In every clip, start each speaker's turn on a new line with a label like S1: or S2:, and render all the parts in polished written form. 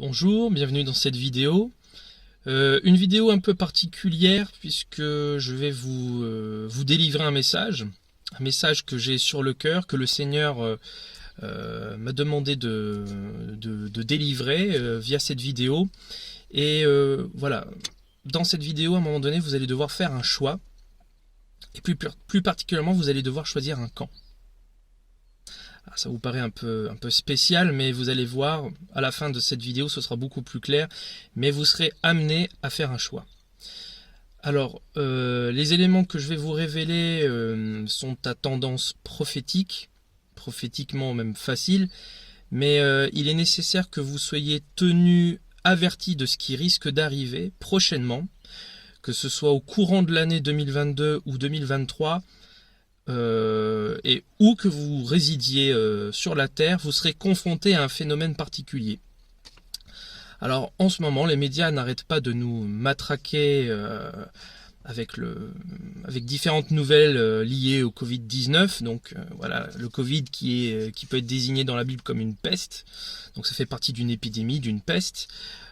S1: Bonjour, bienvenue dans cette vidéo. Une vidéo un peu particulière puisque je vais vous délivrer un message que j'ai sur le cœur, que le Seigneur m'a demandé de délivrer via cette vidéo. Et voilà, dans cette vidéo, à un moment donné, vous allez devoir faire un choix. Et plus particulièrement, vous allez devoir choisir un camp. Alors, ça vous paraît un peu spécial, mais vous allez voir, à la fin de cette vidéo, ce sera beaucoup plus clair, mais vous serez amené à faire un choix. Alors, les éléments que je vais vous révéler sont à tendance prophétique, prophétiquement même facile, mais il est nécessaire que vous soyez tenu, averti de ce qui risque d'arriver prochainement, que ce soit au courant de l'année 2022 ou 2023, et où que vous résidiez sur la Terre, vous serez confronté à un phénomène particulier. Alors en ce moment, les médias n'arrêtent pas de nous matraquer avec différentes nouvelles liées au Covid-19. Donc voilà, le Covid qui peut être désigné dans la Bible comme une peste. Donc ça fait partie d'une épidémie, d'une peste.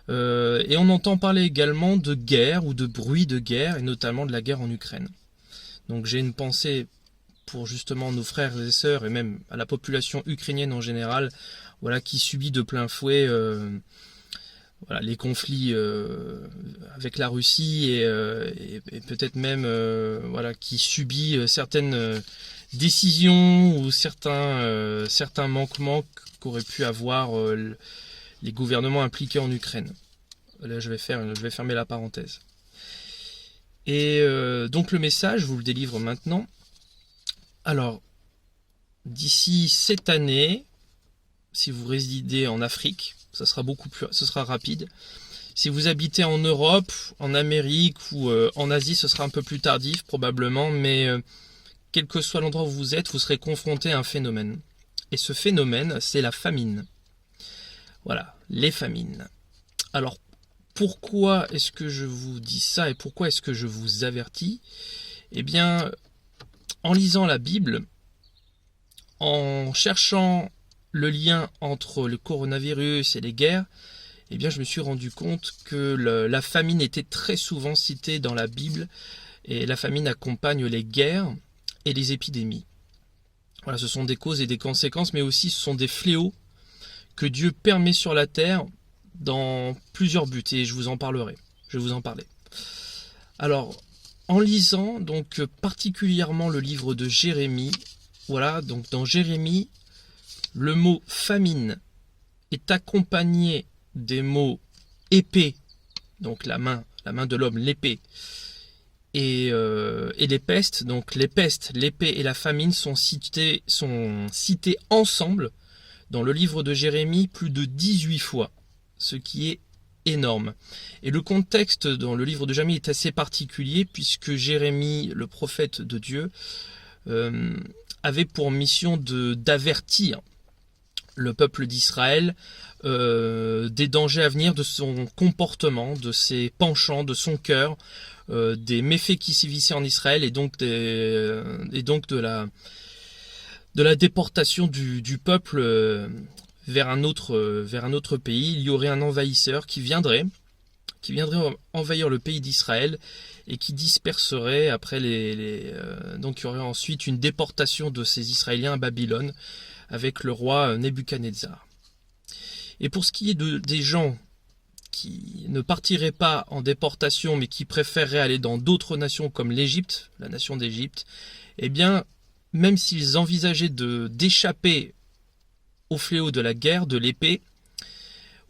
S1: Et on entend parler également de guerre ou de bruit de guerre, et notamment de la guerre en Ukraine. Donc j'ai une pensée pour justement nos frères et sœurs, et même à la population ukrainienne en général, voilà, qui subit de plein fouet voilà, les conflits avec la Russie, et peut-être même voilà, qui subit certaines décisions ou certains manquements qu'auraient pu avoir les gouvernements impliqués en Ukraine. Là, je vais fermer la parenthèse. Et donc le message, je vous le délivre maintenant. Alors, d'ici cette année, si vous résidez en Afrique, ce sera rapide. Si vous habitez en Europe, en Amérique ou en Asie, ce sera un peu plus tardif probablement, mais quel que soit l'endroit où vous êtes, vous serez confronté à un phénomène. Et ce phénomène, c'est la famine. Voilà, les famines. Alors, pourquoi est-ce que je vous dis ça et pourquoi est-ce que je vous avertis ? Eh bien, en lisant la Bible, en cherchant le lien entre le coronavirus et les guerres, eh bien, je me suis rendu compte que la famine était très souvent citée dans la Bible, et la famine accompagne les guerres et les épidémies. Voilà, ce sont des causes et des conséquences, mais aussi ce sont des fléaux que Dieu permet sur la terre dans plusieurs buts, et je vais vous en parler. Alors, en lisant donc particulièrement le livre de Jérémie, voilà, donc dans Jérémie, le mot famine est accompagné des mots épée, donc la main de l'homme, l'épée, et les pestes, donc les pestes, l'épée et la famine sont cités ensemble dans le livre de Jérémie plus de 18 fois, ce qui est énorme. Et le contexte dans le livre de Jérémie est assez particulier, puisque Jérémie, le prophète de Dieu, avait pour mission d'avertir le peuple d'Israël des dangers à venir, de son comportement, de ses penchants, de son cœur, des méfaits qui sévissaient en Israël, et donc de la déportation du peuple vers un autre pays. Il y aurait un envahisseur qui viendrait envahir le pays d'Israël et qui disperserait après donc il y aurait ensuite une déportation de ces Israéliens à Babylone avec le roi Nebuchadnezzar. Et pour ce qui est des gens qui ne partiraient pas en déportation mais qui préféreraient aller dans d'autres nations comme l'Égypte, la nation d'Égypte, eh bien, même s'ils envisageaient d'échapper au fléau de la guerre, de l'épée,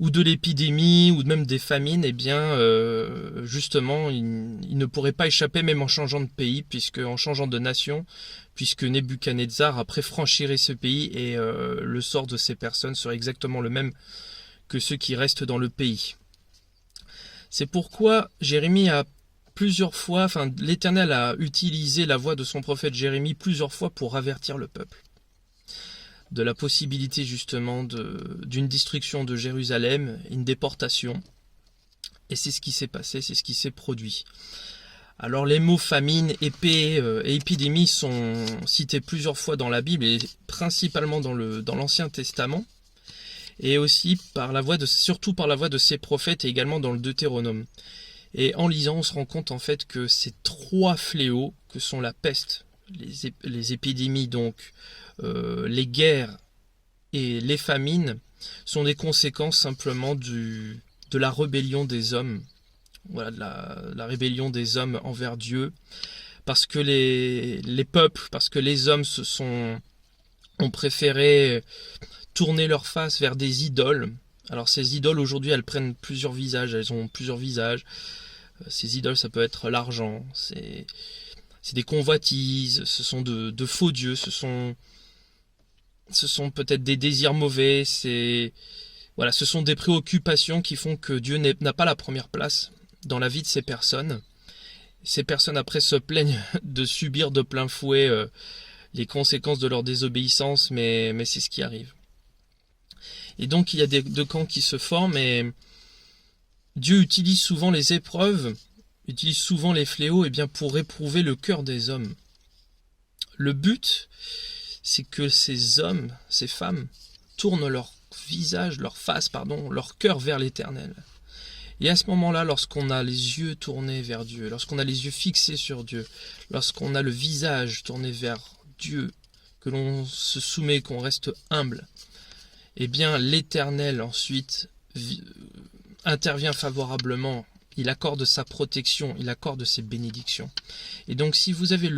S1: ou de l'épidémie, ou même des famines, eh bien, justement, ils ne pourraient pas échapper même en changeant de pays, en changeant de nation, puisque Nebuchadnezzar après franchirait ce pays, et le sort de ces personnes serait exactement le même que ceux qui restent dans le pays. C'est pourquoi Jérémie l'Éternel a utilisé la voix de son prophète Jérémie plusieurs fois pour avertir le peuple de la possibilité justement d'une destruction de Jérusalem, une déportation. Et c'est ce qui s'est passé, c'est ce qui s'est produit. Alors les mots famine, épée et épidémie sont cités plusieurs fois dans la Bible, et principalement dans l'Ancien Testament. et aussi surtout par la voix de ses prophètes et également dans le Deutéronome. Et en lisant, on se rend compte en fait que ces trois fléaux, que sont la peste, les épidémies donc, les guerres et les famines, sont des conséquences simplement de la rébellion des hommes, voilà, de la rébellion des hommes envers Dieu, parce que les peuples, parce que les hommes ont préféré tourner leur face vers des idoles. Alors ces idoles aujourd'hui elles prennent plusieurs visages, elles ont plusieurs visages. Ces idoles ça peut être l'argent, c'est des convoitises, ce sont de faux dieux, ce sont peut-être des désirs mauvais, ce sont des préoccupations qui font que Dieu n'a pas la première place dans la vie de ces personnes. Ces personnes après se plaignent de subir de plein fouet les conséquences de leur désobéissance, mais c'est ce qui arrive. Et donc il y a deux camps qui se forment, et Dieu utilise souvent les épreuves, utilise souvent les fléaux pour éprouver le cœur des hommes. Le but, c'est que ces hommes, ces femmes, tournent leur cœur vers l'Éternel. Et à ce moment-là, lorsqu'on a les yeux tournés vers Dieu, lorsqu'on a les yeux fixés sur Dieu, lorsqu'on a le visage tourné vers Dieu, que l'on se soumet, qu'on reste humble, l'Éternel ensuite intervient favorablement. Il accorde sa protection, il accorde ses bénédictions. Et donc si vous avez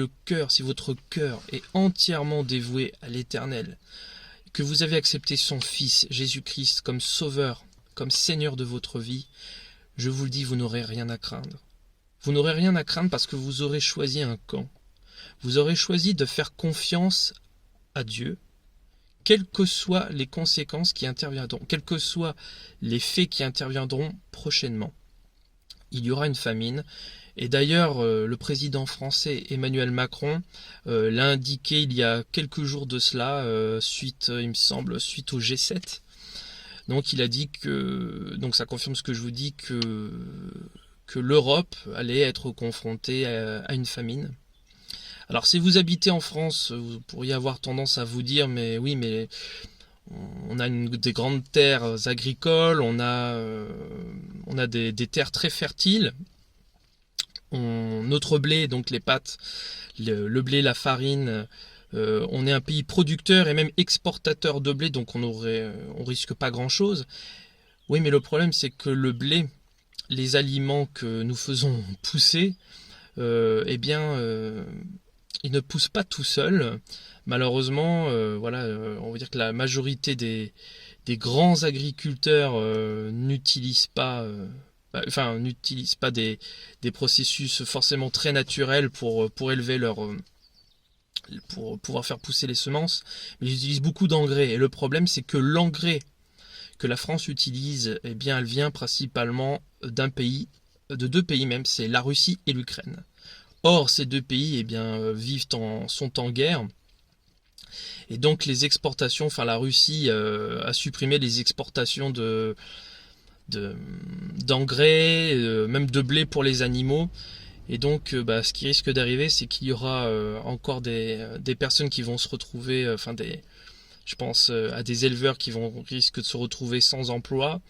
S1: si votre cœur est entièrement dévoué à l'Éternel, que vous avez accepté son Fils, Jésus-Christ, comme Sauveur, comme Seigneur de votre vie, je vous le dis, vous n'aurez rien à craindre. Vous n'aurez rien à craindre parce que vous aurez choisi un camp. Vous aurez choisi de faire confiance à Dieu, quelles que soient les conséquences qui interviendront, quels que soient les faits qui interviendront prochainement. Il y aura une famine. Et d'ailleurs, le président français Emmanuel Macron l'a indiqué il y a quelques jours de cela, suite au G7. Donc il a dit donc ça confirme ce que je vous dis, que l'Europe allait être confrontée à une famine. Alors si vous habitez en France, vous pourriez avoir tendance à vous dire, mais oui, mais on a des grandes terres agricoles, on a des terres très fertiles. Notre blé, donc les pâtes, le blé, la farine, on est un pays producteur et même exportateur de blé, donc on risque pas grand chose. Oui, mais le problème c'est que le blé, les aliments que nous faisons pousser, ils ne poussent pas tout seuls. Malheureusement, on va dire que la majorité des grands agriculteurs n'utilisent pas des processus forcément très naturels pour élever pour pouvoir faire pousser les semences, mais ils utilisent beaucoup d'engrais. Et le problème, c'est que l'engrais que la France utilise, elle vient principalement de deux pays même, c'est la Russie et l'Ukraine. Or, ces deux pays, sont en guerre. Et donc, les exportations, la Russie a supprimé les exportations d'engrais, même de blé pour les animaux. Et donc ce qui risque d'arriver, c'est qu'il y aura encore des personnes qui vont se retrouver, je pense à des éleveurs qui risquent de se retrouver sans emploi,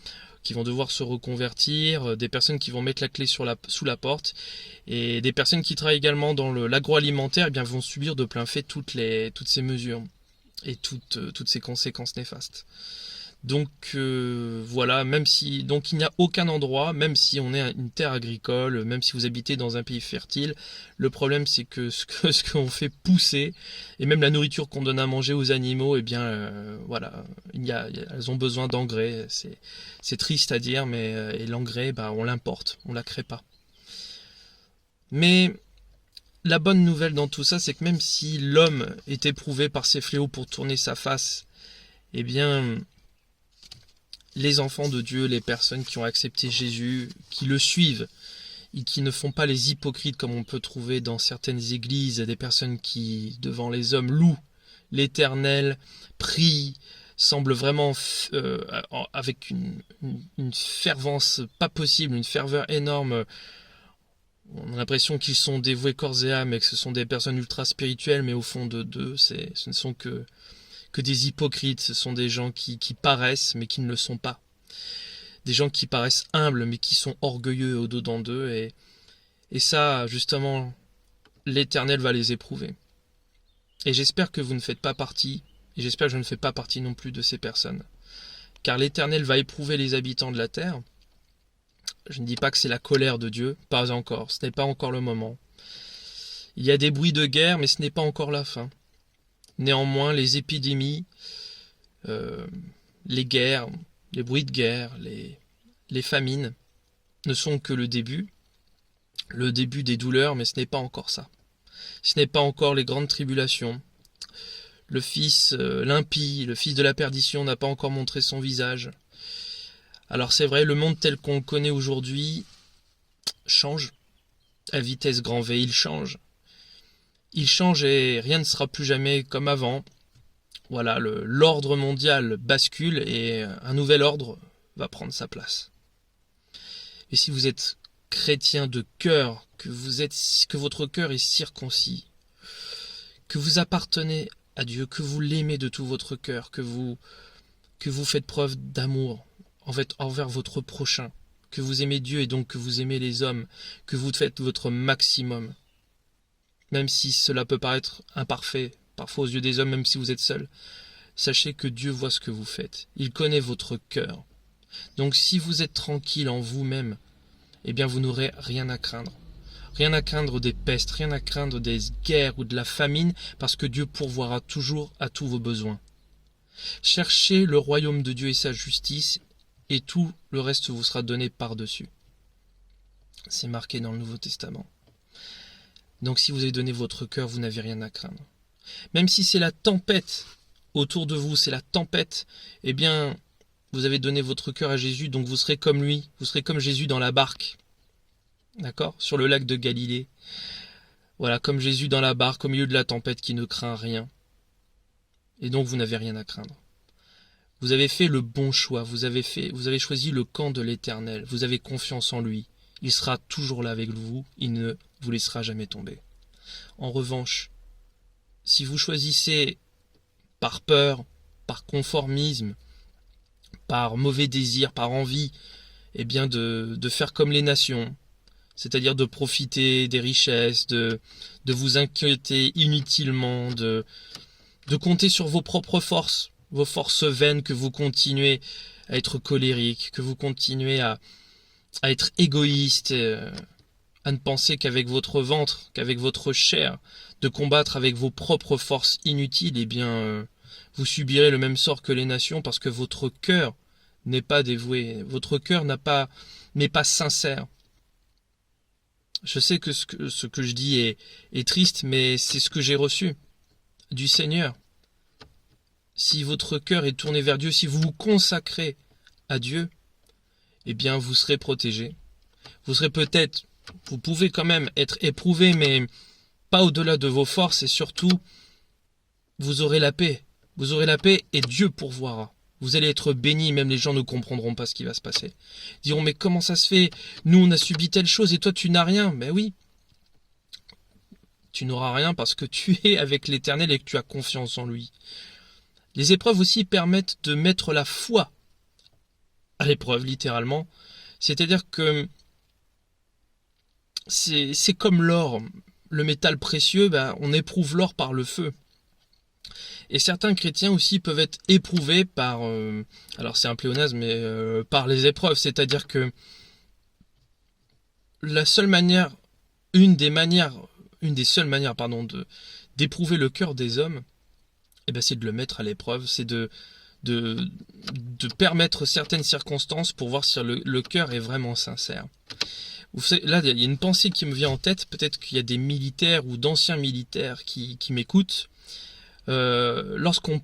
S1: qui vont devoir se reconvertir, des personnes qui vont mettre la clé sous la porte, et des personnes qui travaillent également dans l'agroalimentaire vont subir de plein fait toutes ces mesures et toutes ces conséquences néfastes. Donc même si il n'y a aucun endroit, même si on est une terre agricole, même si vous habitez dans un pays fertile, le problème c'est que ce qu'on fait pousser, et même la nourriture qu'on donne à manger aux animaux, elles ont besoin d'engrais. C'est triste à dire, mais et l'engrais, on l'importe, on la crée pas. Mais la bonne nouvelle dans tout ça, c'est que même si l'homme est éprouvé par ces fléaux pour tourner sa face, les enfants de Dieu, les personnes qui ont accepté Jésus, qui le suivent et qui ne font pas les hypocrites comme on peut trouver dans certaines églises, des personnes qui, devant les hommes, louent l'Éternel, prient, semblent vraiment avec une fervence pas possible, une ferveur énorme. On a l'impression qu'ils sont dévoués corps et âme et que ce sont des personnes ultra spirituelles, mais au fond d'eux, ce ne sont que que des hypocrites. Ce sont des gens qui paraissent mais qui ne le sont pas. Des gens qui paraissent humbles mais qui sont orgueilleux au-dedans d'eux. Et ça, justement, l'Éternel va les éprouver. Et j'espère que vous ne faites pas partie, et j'espère que je ne fais pas partie non plus de ces personnes. Car l'Éternel va éprouver les habitants de la terre. Je ne dis pas que c'est la colère de Dieu, pas encore, ce n'est pas encore le moment. Il y a des bruits de guerre, mais ce n'est pas encore la fin. Néanmoins, les épidémies, les guerres, les bruits de guerre, les famines ne sont que le début des douleurs, mais ce n'est pas encore ça. Ce n'est pas encore les grandes tribulations. Le fils l'impie, le fils de la perdition n'a pas encore montré son visage. Alors c'est vrai, le monde tel qu'on le connaît aujourd'hui change. À vitesse grand V, il change. Il change et rien ne sera plus jamais comme avant. Voilà, l'ordre mondial bascule et un nouvel ordre va prendre sa place. Et si vous êtes chrétien de cœur, que votre cœur est circoncis, que vous appartenez à Dieu, que vous l'aimez de tout votre cœur, que vous faites preuve d'amour envers votre prochain, que vous aimez Dieu et donc que vous aimez les hommes, que vous faites votre maximum, même si cela peut paraître imparfait, parfois aux yeux des hommes, même si vous êtes seul, sachez que Dieu voit ce que vous faites, il connaît votre cœur. Donc si vous êtes tranquille en vous-même, eh bien vous n'aurez rien à craindre. Rien à craindre des pestes, rien à craindre des guerres ou de la famine, parce que Dieu pourvoira toujours à tous vos besoins. Cherchez le royaume de Dieu et sa justice, et tout le reste vous sera donné par-dessus. C'est marqué dans le Nouveau Testament. Donc si vous avez donné votre cœur, vous n'avez rien à craindre. Même si c'est la tempête autour de vous, c'est la tempête, eh bien, vous avez donné votre cœur à Jésus, donc vous serez comme lui, vous serez comme Jésus dans la barque. D'accord ? Sur le lac de Galilée. Voilà, comme Jésus dans la barque, au milieu de la tempête qui ne craint rien. Et donc vous n'avez rien à craindre. Vous avez fait le bon choix, vous avez choisi le camp de l'Éternel, vous avez confiance en lui. Il sera toujours là avec vous, il ne vous laissera jamais tomber. En revanche, si vous choisissez par peur, par conformisme, par mauvais désir, par envie, eh bien de faire comme les nations, c'est-à-dire de profiter des richesses, de vous inquiéter inutilement, de compter sur vos propres forces, vos forces vaines, que vous continuez à être colérique, que vous continuez à être égoïste, à ne penser qu'avec votre ventre, qu'avec votre chair, de combattre avec vos propres forces inutiles, eh bien vous subirez le même sort que les nations, parce que votre cœur n'est pas dévoué, votre cœur n'est pas sincère. Je sais que ce que je dis est triste, mais c'est ce que j'ai reçu du Seigneur. Si votre cœur est tourné vers Dieu, si vous vous consacrez à Dieu, eh bien vous serez protégé. Vous pouvez quand même être éprouvé, mais pas au-delà de vos forces, et surtout, vous aurez la paix. Vous aurez la paix et Dieu pourvoira. Vous allez être bénis, même les gens ne comprendront pas ce qui va se passer. Ils diront, mais comment ça se fait? Nous, on a subi telle chose et toi, tu n'as rien. Ben oui. Tu n'auras rien parce que tu es avec l'Éternel et que tu as confiance en lui. Les épreuves aussi permettent de mettre la foi à l'épreuve, littéralement. C'est-à-dire que c'est comme l'or. Le métal précieux, ben, on éprouve l'or par le feu. Et certains chrétiens aussi peuvent être éprouvés par, alors c'est un pléonasme, mais par les épreuves. C'est-à-dire que la seule manière, une des seules manières, d'éprouver le cœur des hommes, eh ben, c'est de le mettre à l'épreuve, c'est de permettre certaines circonstances pour voir si le cœur est vraiment sincère. Vous savez, là, il y a une pensée qui me vient en tête. Peut-être qu'il y a des militaires ou d'anciens militaires qui m'écoutent. Lorsqu'on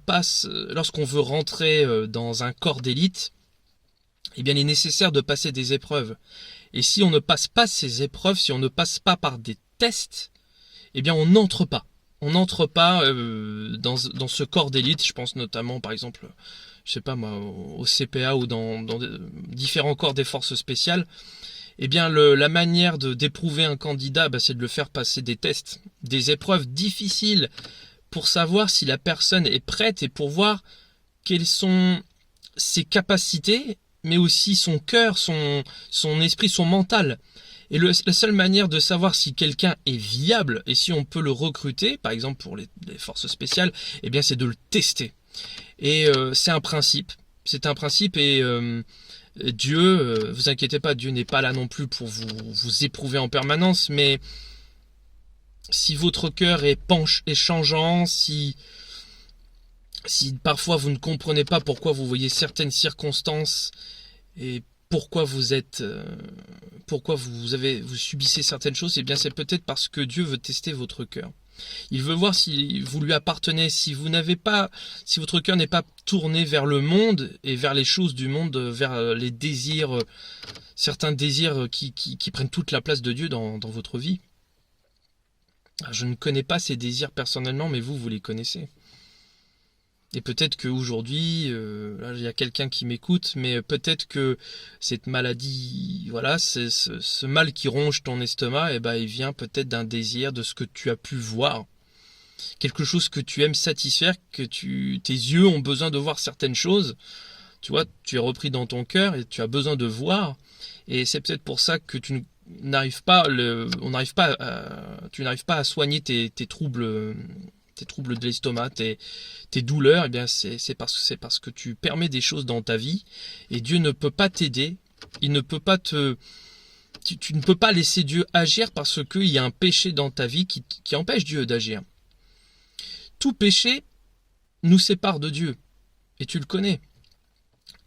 S1: veut rentrer dans un corps d'élite, eh bien, il est nécessaire de passer des épreuves. Et si on ne passe pas ces épreuves, si on ne passe pas par des tests, eh bien, on n'entre pas. On n'entre pas dans ce corps d'élite. Je pense notamment, par exemple, je sais pas moi, au CPA ou dans différents corps des forces spéciales. Eh bien, la manière d'éprouver un candidat, c'est de le faire passer des tests, des épreuves difficiles, pour savoir si la personne est prête et pour voir quelles sont ses capacités, mais aussi son cœur, son esprit, son mental. Et la seule manière de savoir si quelqu'un est viable et si on peut le recruter, par exemple pour les forces spéciales, eh bien c'est de le tester. Et c'est un principe. C'est un principe et Dieu, vous inquiétez pas, Dieu n'est pas là non plus pour vous éprouver en permanence, mais si votre cœur est changeant, si parfois vous ne comprenez pas pourquoi vous voyez certaines circonstances et pourquoi vous subissez certaines choses, eh bien c'est peut-être parce que Dieu veut tester votre cœur. Il veut voir si vous lui appartenez, si votre cœur n'est pas tourné vers le monde et vers les choses du monde, vers les désirs, certains désirs qui prennent toute la place de Dieu dans votre vie. Je ne connais pas ces désirs personnellement, mais vous les connaissez. Et peut-être qu'aujourd'hui, là il y a quelqu'un qui m'écoute, mais peut-être que cette maladie, voilà, ce mal qui ronge ton estomac, eh ben, il vient peut-être d'un désir, de ce que tu as pu voir. Quelque chose que tu aimes satisfaire, que tes yeux ont besoin de voir certaines choses. Tu vois, tu es repris dans ton cœur et tu as besoin de voir. Et c'est peut-être pour ça que tu n'arrives pas à soigner tes troubles de l'estomac, tes douleurs. Eh bien c'est parce que tu permets des choses dans ta vie et Dieu ne peut pas t'aider. Il ne peut pas tu ne peux pas laisser Dieu agir parce qu'il y a un péché dans ta vie qui empêche Dieu d'agir. Tout péché nous sépare de Dieu et tu le connais.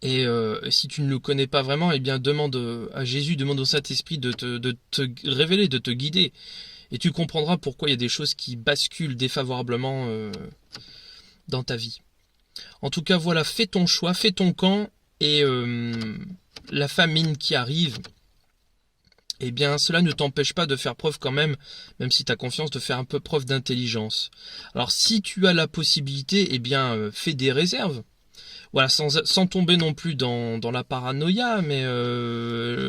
S1: Et si tu ne le connais pas vraiment, eh bien demande à Jésus, demande au Saint-Esprit de te révéler, de te guider. Et tu comprendras pourquoi il y a des choses qui basculent défavorablement dans ta vie. En tout cas, voilà, fais ton choix, fais ton camp. Et la famine qui arrive, eh bien cela ne t'empêche pas de faire preuve quand même si tu as confiance, de faire un peu preuve d'intelligence. Alors si tu as la possibilité, eh bien fais des réserves. Voilà, sans tomber non plus dans la paranoïa, mais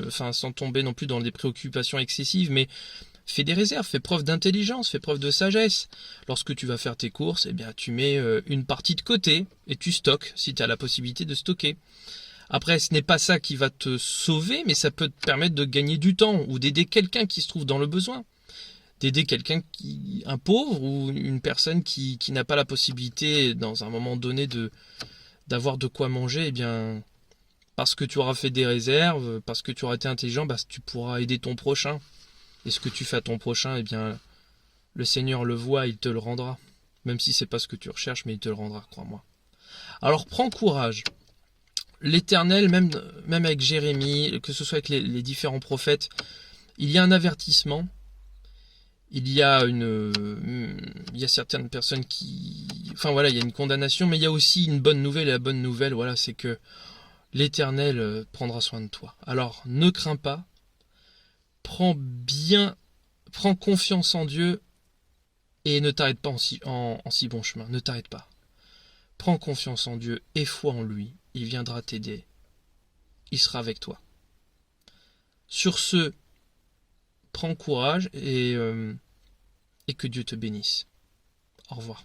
S1: sans tomber non plus dans des préoccupations excessives, mais fais des réserves, fais preuve d'intelligence, fais preuve de sagesse. Lorsque tu vas faire tes courses, eh bien tu mets une partie de côté et tu stockes si tu as la possibilité de stocker. Après, ce n'est pas ça qui va te sauver, mais ça peut te permettre de gagner du temps ou d'aider quelqu'un qui se trouve dans le besoin. D'aider quelqu'un un pauvre ou une personne qui n'a pas la possibilité dans un moment donné d'avoir de quoi manger, eh bien, parce que tu auras fait des réserves, parce que tu auras été intelligent, tu pourras aider ton prochain. Et ce que tu fais à ton prochain, eh bien, le Seigneur le voit, il te le rendra. Même si c'est pas ce que tu recherches, mais il te le rendra, crois-moi. Alors prends courage. L'Éternel, même avec Jérémie, que ce soit avec les différents prophètes, il y a un avertissement. Il y a certaines personnes il y a une condamnation, mais il y a aussi une bonne nouvelle. Et la bonne nouvelle, voilà, c'est que l'Éternel prendra soin de toi. Alors, ne crains pas. Prends confiance en Dieu et ne t'arrête pas en si bon chemin. Ne t'arrête pas. Prends confiance en Dieu et foi en lui. Il viendra t'aider. Il sera avec toi. Sur ce, prends courage et que Dieu te bénisse. Au revoir.